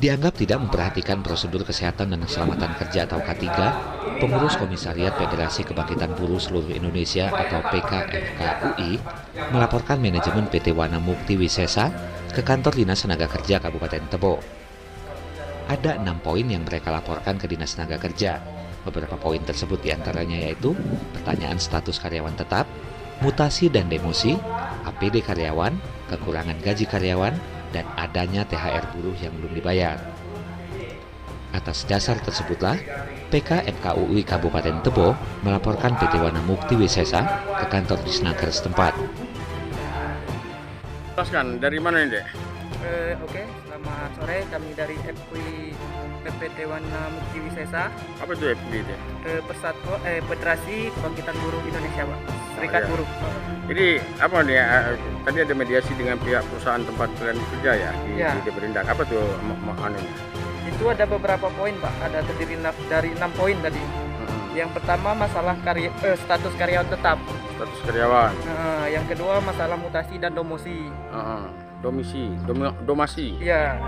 Dianggap tidak memperhatikan prosedur kesehatan dan keselamatan kerja atau K3, pengurus Komisariat Federasi Kebangkitan Buruh Seluruh Indonesia atau PKFKUI melaporkan manajemen PT Wana Mukti Wisesa ke kantor Dinas Tenaga Kerja Kabupaten Tebo. Ada 6 poin yang mereka laporkan ke Dinas Tenaga Kerja. Beberapa poin tersebut diantaranya yaitu pertanyaan status karyawan tetap, mutasi dan demosi, APD karyawan, kekurangan gaji karyawan, dan adanya THR buruh yang belum dibayar. Atas dasar tersebutlah, PKFKUI Kabupaten Tebo melaporkan PT Wana Mukti Wisesa ke kantor Disnaker setempat. Jelaskan, dari mana ini, Dek? Oke, selamat sore. Kami dari FKUI PT Wana Mukti Wisesa, Apa itu FB, Dek? Federasi Kebangkitan Buruh Indonesia, Pak. Serikat iya. Buruh. Jadi apa nih? Tadi ada mediasi dengan pihak perusahaan tempat kalian bekerja ya di Berindak. Apa tuh anunya? Itu ada beberapa poin, Pak. Ada terdiri dari 6 poin tadi. Yang pertama masalah status karyawan tetap. Status karyawan. Yang kedua masalah mutasi dan domosi. Domasi. Iya,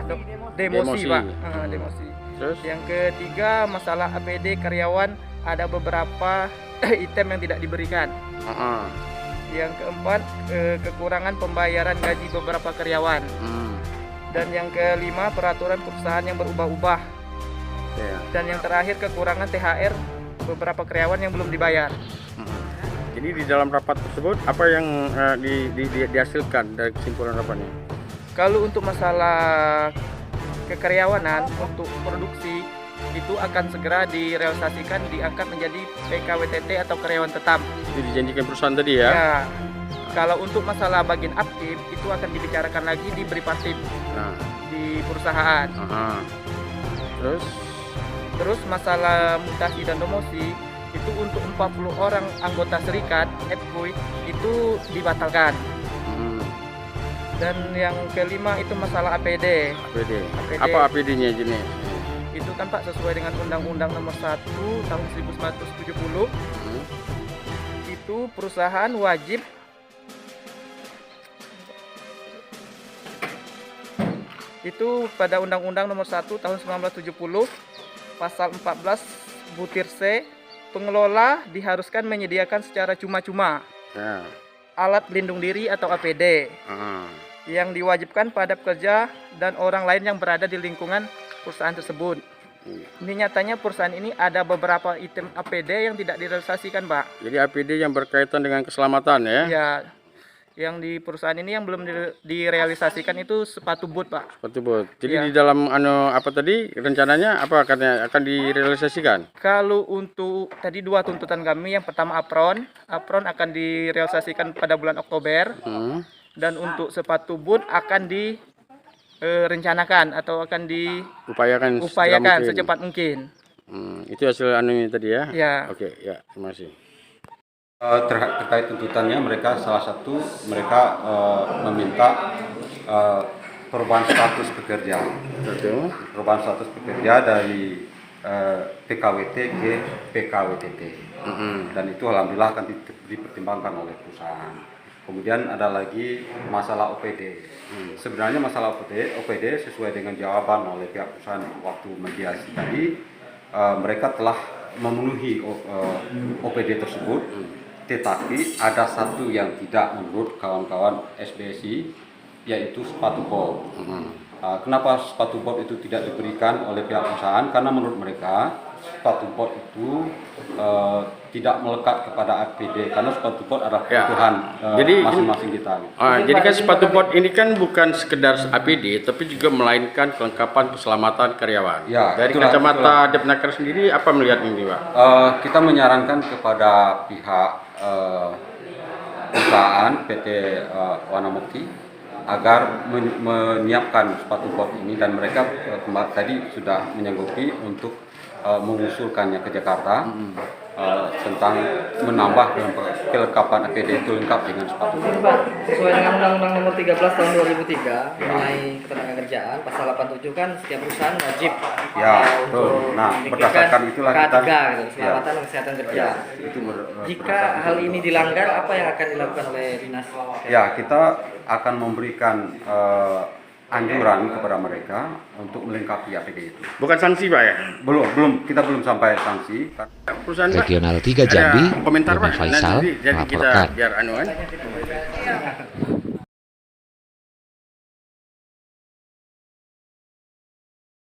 demosi, Pak. Demosi. Terus? Yang ketiga masalah APD karyawan, ada beberapa item yang tidak diberikan. Yang keempat kekurangan pembayaran gaji beberapa karyawan. Dan yang kelima peraturan perusahaan yang berubah-ubah. Dan yang terakhir kekurangan THR beberapa karyawan yang belum dibayar. Jadi di dalam rapat tersebut apa yang dihasilkan dari kesimpulan rapatnya? Kalau untuk masalah kekaryawanan untuk produksi itu akan segera direalisasikan, diangkat menjadi PKWTT atau karyawan tetap. Itu dijanjikan perusahaan tadi ya? Ya. Kalau untuk masalah bagian aktif itu akan dibicarakan lagi di Bripatim di perusahaan. Terus masalah mutasi dan domosi itu untuk 40 orang anggota serikat FKUI itu dibatalkan. Dan yang kelima itu masalah APD. Apa APD-nya jenis? Itu kan Pak sesuai dengan Undang-Undang Nomor 1 Tahun 1970. Itu perusahaan wajib itu pada Undang-Undang Nomor 1 Tahun 1970 Pasal 14 butir C, pengelola diharuskan menyediakan secara cuma-cuma alat pelindung diri atau APD yang diwajibkan pada pekerja dan orang lain yang berada di lingkungan perusahaan tersebut. Ini nyatanya perusahaan ini ada beberapa item APD yang tidak direalisasikan, Pak. Jadi APD yang berkaitan dengan keselamatan ya? Ya, yang di perusahaan ini yang belum direalisasikan itu sepatu boot, Pak. Sepatu boot. Jadi di dalam apa tadi rencananya apa akan direalisasikan? Kalau untuk tadi 2 tuntutan kami, yang pertama apron akan direalisasikan pada bulan Oktober. Dan untuk sepatu boot akan direncanakan atau akan diupayakan secepat mungkin. Itu hasil anunya tadi ya? Ya. Oke, ya, terima kasih. Terkait tuntutannya, mereka meminta perubahan status pekerja. Perubahan status pekerja dari PKWT ke PKWTT. Dan itu alhamdulillah akan dipertimbangkan oleh perusahaan. Kemudian ada lagi masalah OPD. Sebenarnya masalah OPD sesuai dengan jawaban oleh pihak perusahaan waktu mediasi tadi, mereka telah memenuhi OPD tersebut, tetapi ada satu yang tidak menurut kawan-kawan SBSI, yaitu sepatu bot. Kenapa sepatu bot itu tidak diberikan oleh pihak perusahaan? Karena menurut mereka sepatu bot itu tidak melekat kepada APD, karena sepatu bot adalah kebutuhan masing-masing kita. Jadi kan sepatu bot ini kan bukan sekedar APD, tapi juga melainkan kelengkapan keselamatan karyawan. Ya, dari kacamata Depnaker sendiri apa melihat ini, Pak? Kita menyarankan kepada pihak perusahaan PT Wana Mukti agar menyiapkan sepatu bot ini, dan mereka tadi sudah menyanggupi untuk mengusulkannya ke Jakarta tentang menambah kelengkapan APD itu lengkap dengan sepatu bot. Pak, sesuai dengan Undang-Undang Nomor 13 Tahun 2003 mengenai ketenagakerjaan, pasal 87 kan setiap perusahaan wajib betul. Nah, berdasarkan itulah kita gitu, keselamatan dan kesehatan kerja. Jika hal ini dilanggar, apa yang akan dilakukan oleh dinas? Ya, kita akan memberikan anjuran kepada mereka untuk melengkapi APD itu. Bukan sanksi Pak ya? Kita belum sampai sanksi. Perusahaan Pak, Regional 3 Jambi, ada komentar Roma Pak, Faisal nanti jadi kita melaporkan. biar anuan.